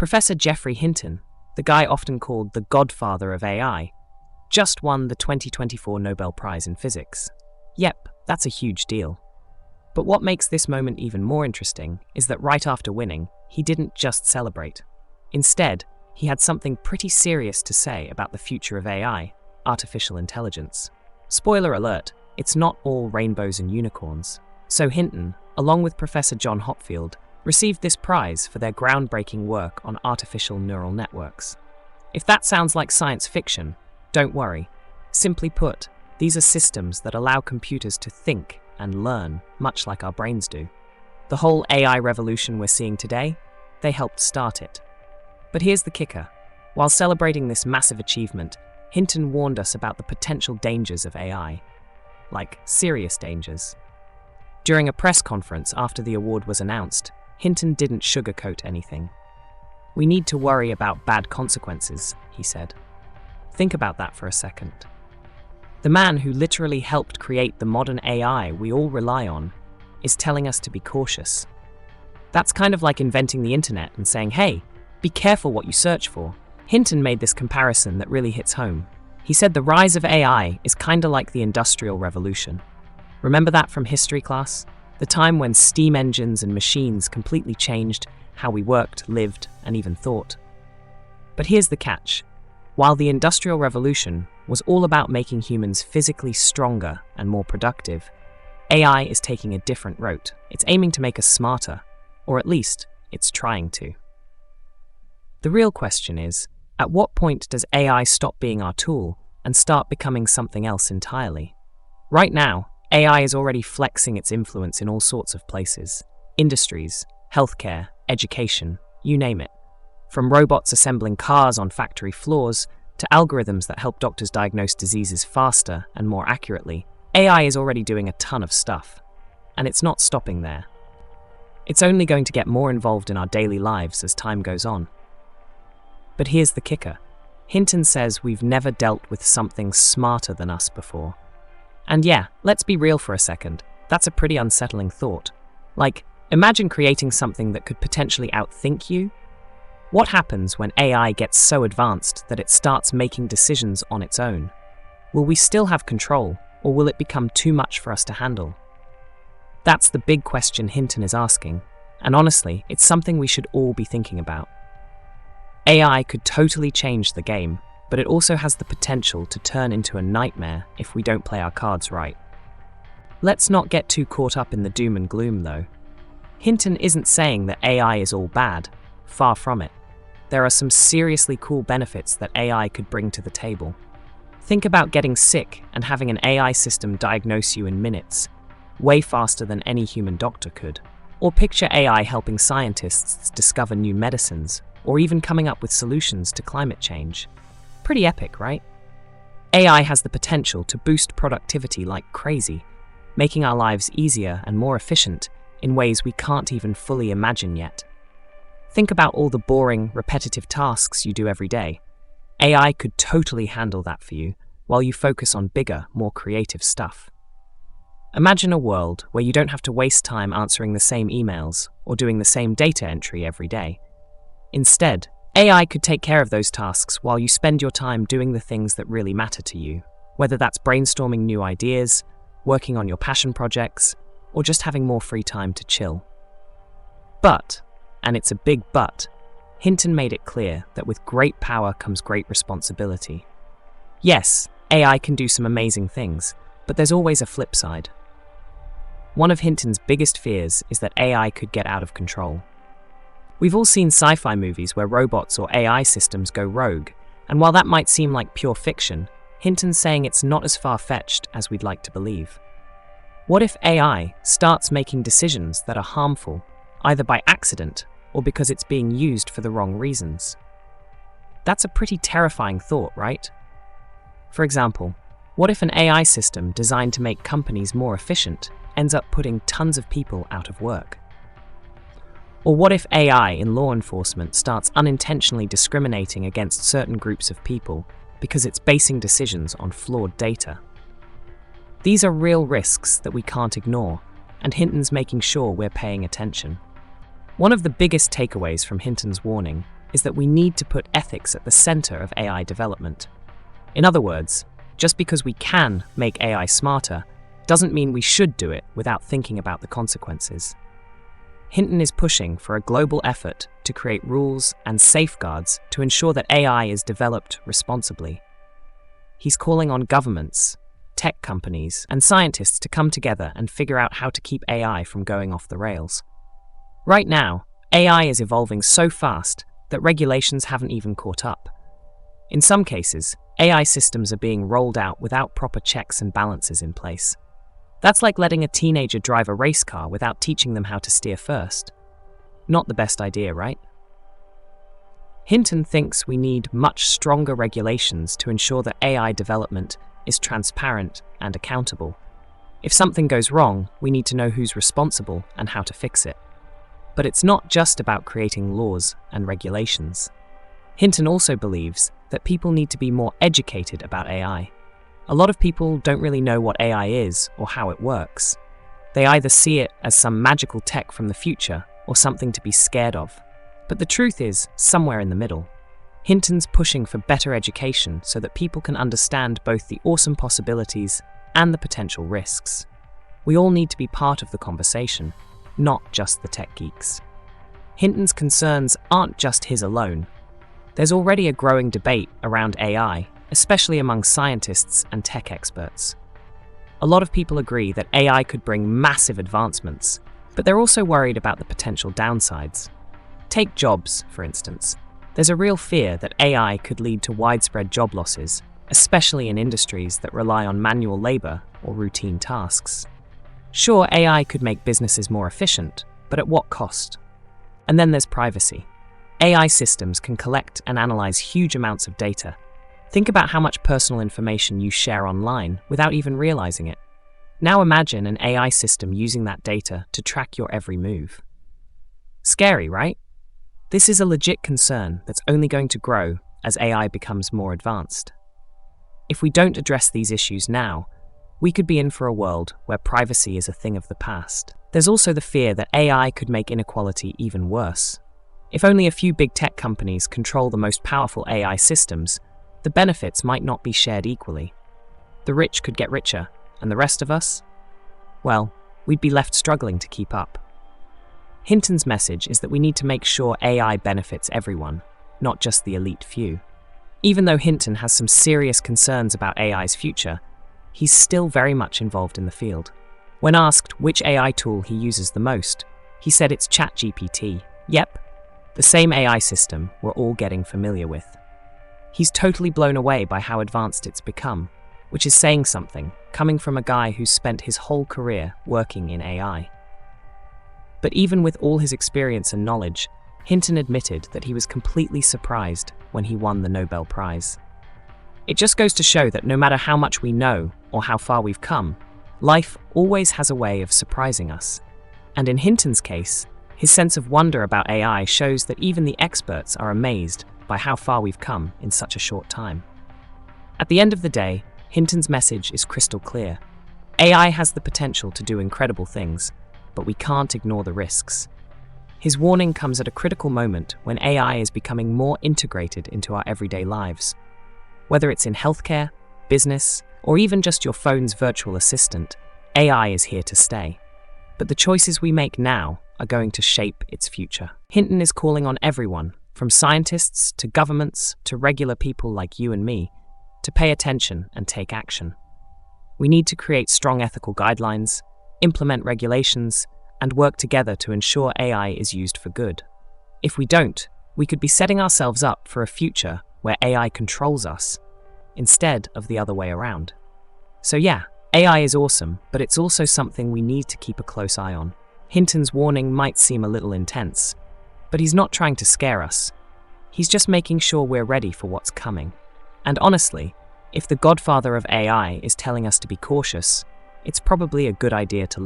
Professor Geoffrey Hinton, the guy often called the godfather of AI, just won the 2024 Nobel Prize in Physics. Yep, that's a huge deal. But what makes this moment even more interesting is that right after winning, he didn't just celebrate. Instead, he had something pretty serious to say about the future of AI, artificial intelligence. Spoiler alert, it's not all rainbows and unicorns. So Hinton, along with Professor John Hopfield, received this prize for their groundbreaking work on artificial neural networks. If that sounds like science fiction, don't worry. Simply put, these are systems that allow computers to think and learn, much like our brains do. The whole AI revolution we're seeing today, they helped start it. But here's the kicker. While celebrating this massive achievement, Hinton warned us about the potential dangers of AI. Like, serious dangers. During a press conference after the award was announced, Hinton didn't sugarcoat anything. "We need to worry about bad consequences," he said. Think about that for a second. The man who literally helped create the modern AI we all rely on is telling us to be cautious. That's kind of like inventing the internet and saying, hey, be careful what you search for. Hinton made this comparison that really hits home. He said the rise of AI is kinda like the Industrial Revolution. Remember that from history class? The time when steam engines and machines completely changed how we worked, lived, and even thought. But here's the catch. While the Industrial Revolution was all about making humans physically stronger and more productive, AI is taking a different route. It's aiming to make us smarter, or at least, it's trying to. The real question is, at what point does AI stop being our tool and start becoming something else entirely? Right now, AI is already flexing its influence in all sorts of places. Industries, healthcare, education, you name it. From robots assembling cars on factory floors to algorithms that help doctors diagnose diseases faster and more accurately, AI is already doing a ton of stuff. And it's not stopping there. It's only going to get more involved in our daily lives as time goes on. But here's the kicker. Hinton says we've never dealt with something smarter than us before. And yeah, let's be real for a second. That's a pretty unsettling thought. Like, imagine creating something that could potentially outthink you. What happens when AI gets so advanced that it starts making decisions on its own? Will we still have control, or will it become too much for us to handle? That's the big question Hinton is asking, and honestly, it's something we should all be thinking about. AI could totally change the game, but it also has the potential to turn into a nightmare if we don't play our cards right. Let's not get too caught up in the doom and gloom, though. Hinton isn't saying that AI is all bad. Far from it. There are some seriously cool benefits that AI could bring to the table. Think about getting sick and having an AI system diagnose you in minutes, way faster than any human doctor could. Or picture AI helping scientists discover new medicines, or even coming up with solutions to climate change. Pretty epic, right? AI has the potential to boost productivity like crazy, making our lives easier and more efficient in ways we can't even fully imagine yet. Think about all the boring, repetitive tasks you do every day. AI could totally handle that for you, while you focus on bigger, more creative stuff. Imagine a world where you don't have to waste time answering the same emails or doing the same data entry every day. Instead, AI could take care of those tasks while you spend your time doing the things that really matter to you, whether that's brainstorming new ideas, working on your passion projects, or just having more free time to chill. But, and it's a big but, Hinton made it clear that with great power comes great responsibility. Yes, AI can do some amazing things, but there's always a flip side. One of Hinton's biggest fears is that AI could get out of control. We've all seen sci-fi movies where robots or AI systems go rogue, and while that might seem like pure fiction, Hinton's saying it's not as far-fetched as we'd like to believe. What if AI starts making decisions that are harmful, either by accident or because it's being used for the wrong reasons? That's a pretty terrifying thought, right? For example, what if an AI system designed to make companies more efficient ends up putting tons of people out of work? Or what if AI in law enforcement starts unintentionally discriminating against certain groups of people because it's basing decisions on flawed data? These are real risks that we can't ignore, and Hinton's making sure we're paying attention. One of the biggest takeaways from Hintons Warning is that we need to put ethics at the center of AI development. In other words, just because we can make AI smarter doesn't mean we should do it without thinking about the consequences. Hinton is pushing for a global effort to create rules and safeguards to ensure that AI is developed responsibly. He's calling on governments, tech companies, and scientists to come together and figure out how to keep AI from going off the rails. Right now, AI is evolving so fast that regulations haven't even caught up. In some cases, AI systems are being rolled out without proper checks and balances in place. That's like letting a teenager drive a race car without teaching them how to steer first. Not the best idea, right? Hinton thinks we need much stronger regulations to ensure that AI development is transparent and accountable. If something goes wrong, we need to know who's responsible and how to fix it. But it's not just about creating laws and regulations. Hinton also believes that people need to be more educated about AI. A lot of people don't really know what AI is or how it works. They either see it as some magical tech from the future or something to be scared of. But the truth is somewhere in the middle. Hinton's pushing for better education so that people can understand both the awesome possibilities and the potential risks. We all need to be part of the conversation, not just the tech geeks. Hinton's concerns aren't just his alone. There's already a growing debate around AI, especially among scientists and tech experts. A lot of people agree that AI could bring massive advancements, but they're also worried about the potential downsides. Take jobs, for instance. There's a real fear that AI could lead to widespread job losses, especially in industries that rely on manual labor or routine tasks. Sure, AI could make businesses more efficient, but at what cost? And then there's privacy. AI systems can collect and analyze huge amounts of data. Think about how much personal information you share online without even realizing it. Now imagine an AI system using that data to track your every move. Scary, right? This is a legit concern that's only going to grow as AI becomes more advanced. If we don't address these issues now, we could be in for a world where privacy is a thing of the past. There's also the fear that AI could make inequality even worse. If only a few big tech companies control the most powerful AI systems, the benefits might not be shared equally. The rich could get richer, and the rest of us? Well, we'd be left struggling to keep up. Hinton's message is that we need to make sure AI benefits everyone, not just the elite few. Even though Hinton has some serious concerns about AI's future, he's still very much involved in the field. When asked which AI tool he uses the most, he said it's ChatGPT. Yep, the same AI system we're all getting familiar with. He's totally blown away by how advanced it's become, which is saying something, coming from a guy who's spent his whole career working in AI. But even with all his experience and knowledge, Hinton admitted that he was completely surprised when he won the Nobel Prize. It just goes to show that no matter how much we know or how far we've come, life always has a way of surprising us. And in Hinton's case, his sense of wonder about AI shows that even the experts are amazed by how far we've come in such a short time. At the end of the day, Hinton's message is crystal clear. AI has the potential to do incredible things, but we can't ignore the risks. His warning comes at a critical moment when AI is becoming more integrated into our everyday lives. Whether it's in healthcare, business, or even just your phone's virtual assistant, AI is here to stay. But the choices we make now are going to shape its future. Hinton is calling on everyone, from scientists to governments to regular people like you and me, to pay attention and take action. We need to create strong ethical guidelines, implement regulations, and work together to ensure AI is used for good. If we don't, we could be setting ourselves up for a future where AI controls us, instead of the other way around. So yeah, AI is awesome, but it's also something we need to keep a close eye on. Hinton's warning might seem a little intense, but he's not trying to scare us. He's just making sure we're ready for what's coming. And honestly, if the godfather of AI is telling us to be cautious, it's probably a good idea to